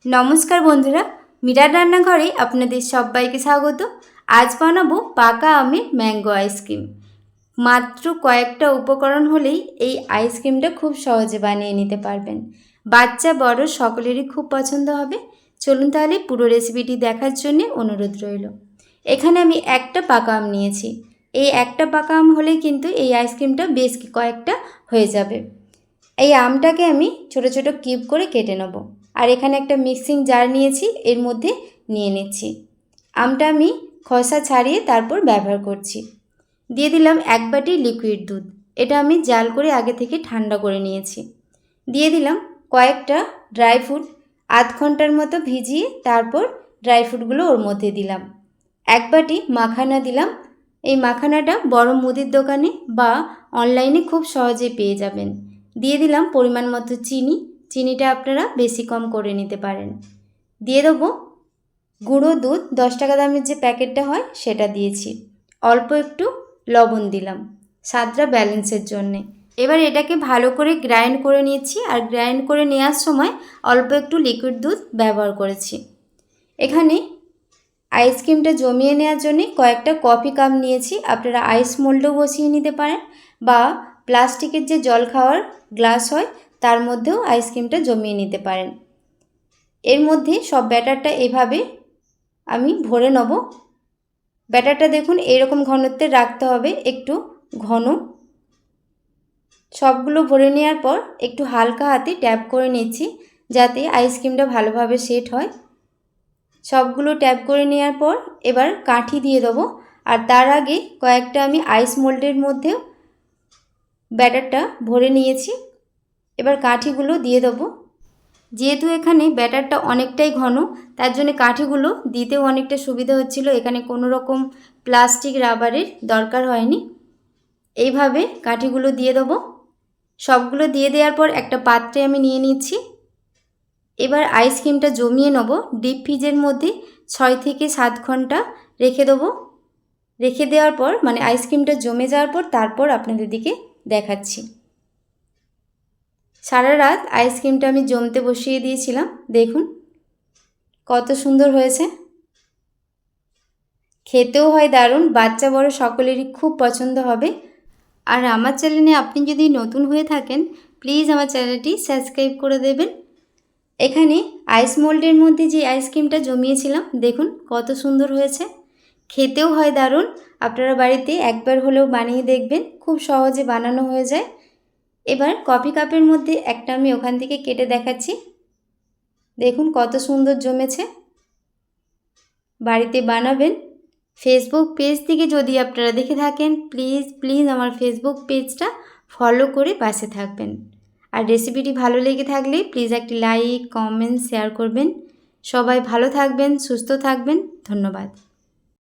নমস্কার বন্ধুরা, মীরার রান্নাঘরে আপনাদের সবাইকে স্বাগত। আজ বানাবো পাকা আমের ম্যাঙ্গো আইসক্রিম। মাত্র কয়েকটা উপকরণ হলেই এই আইসক্রিমটা খুব সহজে বানিয়ে নিতে পারবেন। বাচ্চা বড় সকলেরই খুব পছন্দ হবে। চলুন তাহলে পুরো রেসিপিটি দেখার জন্য অনুরোধ রইল। এখানে আমি একটা পাকা আম নিয়েছি। এই একটা পাকা আম হলেই কিন্তু এই আইসক্রিমটা বেশ কয়েকটা হয়ে যাবে। এই আমটাকে আমি ছোট ছোট কিউব করে কেটে নেব। আর এখানে একটা মিক্সিং জার নিয়েছি, এর মধ্যে নিয়ে নিচ্ছি। আমটা আমি খোসা ছাড়িয়ে তারপর ব্যবহার করছি। দিয়ে দিলাম 1 বাটি লিকুইড দুধ। এটা আমি জাল করে আগে থেকে ঠান্ডা করে নিয়েছি। দিয়ে দিলাম কয়েকটা ড্রাই ফ্রুট, আধ ঘন্টার মতো ভিজিয়ে তারপর ড্রাই ফ্রুটগুলো ওর মধ্যে দিলাম। 1 বাটি মাখানা দিলাম। এই মাখানাটা বড় মুদির দোকানে বা অনলাইনে খুব সহজে পেয়ে যাবেন। দিয়ে দিলাম পরিমাণ মতো চিনি। চিনিটা আপনারা বেশি কম করে নিতে পারেন। দিয়ে দেবো গুঁড়ো দুধ, 10 টাকা দামের যে প্যাকেটটা হয় সেটা দিয়েছি। অল্প একটু লবণ দিলাম স্বাদটা ব্যালেন্সের জন্যে। এবার এটাকে ভালো করে গ্রাইন্ড করে নিয়েছি। আর গ্রাইন্ড করে নেওয়ার সময় অল্প একটু লিকুইড দুধ ব্যবহার করেছি। এখানে আইসক্রিমটা জমিয়ে নেওয়ার জন্য কয়েকটা কফি কাপ নিয়েছি। আপনারা আইস মোল্ডও বসিয়ে নিতে পারেন বা প্লাস্টিকের যে জল খাওয়ার গ্লাস হয় তার মধ্যেও আইসক্রিমটা জমিয়ে নিতে পারেন। এর মধ্যে সব ব্যাটারটা এভাবে আমি ভরে নেব। ব্যাটারটা দেখুন এরকম ঘনত্বের রাখতে হবে, একটু ঘন। সবগুলো ভরে নেওয়ার পর একটু হালকা হাতে ট্যাপ করে নিচ্ছি যাতে আইসক্রিমটা ভালোভাবে সেট হয়। সবগুলো ট্যাপ করে নেওয়ার পর এবার কাঠি দিয়ে দেবো। আর তার আগে কয়েকটা আমি আইস মোল্ডের মধ্যেও ব্যাটারটা ভরে নিয়েছি। এবার কাঠিগুলো দিয়ে দেবো। যেহেতু এখানে ব্যাটারটা অনেকটাই ঘন, তার জন্য কাঠিগুলো দিতেও অনেকটা সুবিধা হচ্ছিল। এখানে কোনো রকম প্লাস্টিক রাবারের দরকার হয়নি। এইভাবে কাঠিগুলো দিয়ে দেবো। সবগুলো দিয়ে দেওয়ার পর একটা পাত্রে আমি নিয়ে নিচ্ছি। এবার আইসক্রিমটা জমিয়ে নেব। ডিপ ফ্রিজের মধ্যে 6 থেকে 7 ঘন্টা রেখে দেবো। রেখে দেওয়ার পর মানে আইসক্রিমটা জমে যাওয়ার পর তারপর আপনাদের দিকে দেখাচ্ছি। সারা রাত আইসক্রিমটা আমি জমতে বসিয়ে দিয়েছিলাম। দেখুন কত সুন্দর হয়েছে। খেতেও হয় দারুণ, বাচ্চা বড় সকলেরই খুব পছন্দ হবে। আর আমার চ্যানেলে আপনি যদি নতুন হয়ে থাকেন প্লিজ আমার চ্যানেলটি সাবস্ক্রাইব করে দেবেন। এখানে আইস মোল্ডের মধ্যে যে আইসক্রিমটা জমিয়েছিলাম দেখুন কত সুন্দর হয়েছে। খেতেও হয় দারুণ। আপনারা বাড়িতে একবার হলেও বানিয়ে দেখবেন, খুব সহজে বানানো হয়ে যায়। এবার কফি কাপের মধ্যে একটা আমি ওখান থেকে কেটে দেখাচ্ছি। দেখুন কত সুন্দর জমেছে। বাড়িতে বানাবেন। ফেসবুক পেজ থেকে যদি আপনারা দেখে থাকেন প্লিজ আমার ফেসবুক পেজটা ফলো করে পাশে থাকবেন। আর রেসিপিটি ভালো লেগে থাকলে প্লিজ একটি লাইক, কমেন্ট, শেয়ার করবেন। সবাই ভালো থাকবেন, সুস্থ থাকবেন। ধন্যবাদ।